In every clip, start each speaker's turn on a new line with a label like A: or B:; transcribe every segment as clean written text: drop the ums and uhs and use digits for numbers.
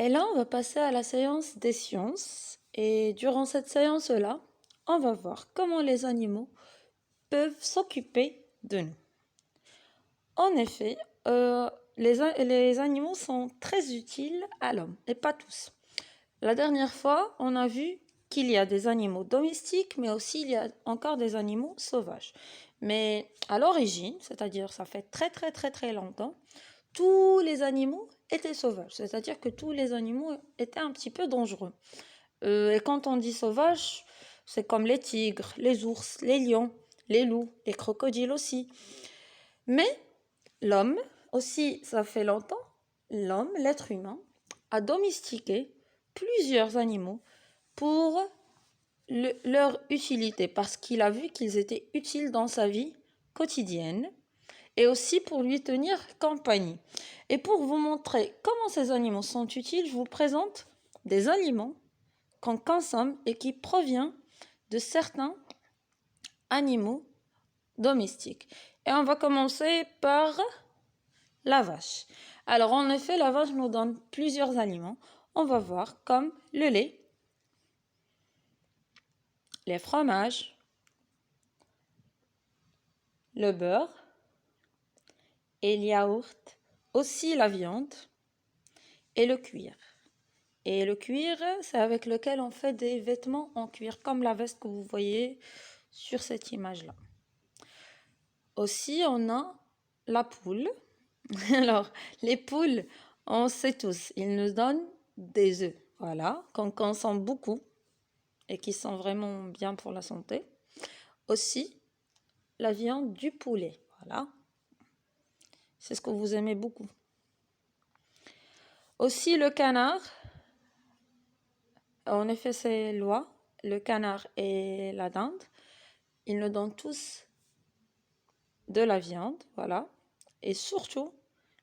A: Et là, on va passer à la séance des sciences. Et durant cette séance-là, on va voir comment les animaux peuvent s'occuper de nous. En effet, les animaux sont très utiles à l'homme, et pas tous. La dernière fois, on a vu qu'il y a des animaux domestiques, mais aussi il y a encore des animaux sauvages. Mais à l'origine, c'est-à-dire ça fait très longtemps, tous les animaux étaient sauvages. C'est-à-dire que tous les animaux étaient un petit peu dangereux. Et quand on dit sauvage, c'est comme les tigres, les ours, les lions, les loups, les crocodiles aussi. Mais l'homme, aussi, ça fait longtemps, l'homme, l'être humain, a domestiqué plusieurs animaux pour leur utilité, parce qu'il a vu qu'ils étaient utiles dans sa vie quotidienne et aussi pour lui tenir compagnie. Et pour vous montrer comment ces animaux sont utiles, je vous présente des aliments qu'on consomme et qui proviennent de certains animaux domestiques. Et on va commencer par la vache. Alors en effet, la vache nous donne plusieurs aliments. On va voir comme le lait, les fromages, le beurre et le yaourt, aussi la viande et le cuir. Et le cuir, c'est avec lequel on fait des vêtements en cuir, comme la veste que vous voyez sur cette image-là. Aussi, on a la poule. Alors, les poules, on sait tous, ils nous donnent des œufs, voilà, qu'on consomme beaucoup et qui sont vraiment bien pour la santé. Aussi, la viande du poulet, voilà. C'est ce que vous aimez beaucoup. Aussi, le canard. En effet, c'est l'oie, le canard et la dinde. Ils nous donnent tous de la viande, voilà. Et surtout,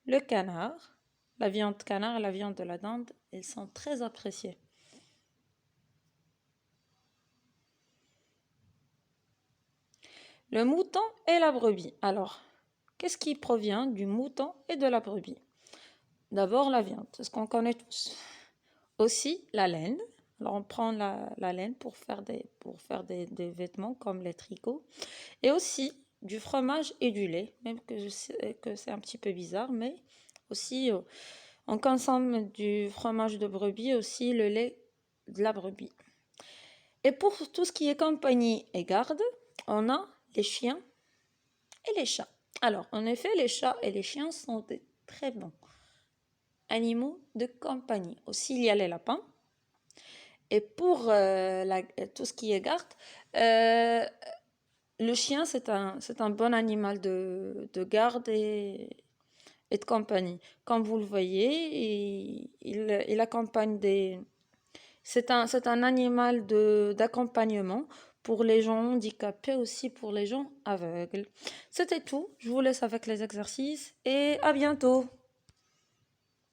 A: le canard, la viande canard et la viande de la dinde, ils sont très appréciés. Le mouton et la brebis. Alors, qu'est-ce qui provient du mouton et de la brebis? D'abord, la viande, c'est ce qu'on connaît tous. Aussi, la laine. Alors, on prend la laine pour faire des vêtements comme les tricots. Et aussi, du fromage et du lait, même que je sais que c'est un petit peu bizarre, mais aussi, on consomme du fromage de brebis, aussi le lait de la brebis. Et pour tout ce qui est compagnie et garde, on a les chiens et les chats. Alors, en effet, les chats et les chiens sont des très bons animaux de compagnie. Aussi, il y a les lapins. Et pour tout ce qui est garde, le chien, c'est un bon animal de garde et de compagnie. Comme vous le voyez, il accompagne des... C'est un animal d'accompagnement pour les gens handicapés, aussi pour les gens aveugles. C'était tout. Je vous laisse avec les exercices et à bientôt.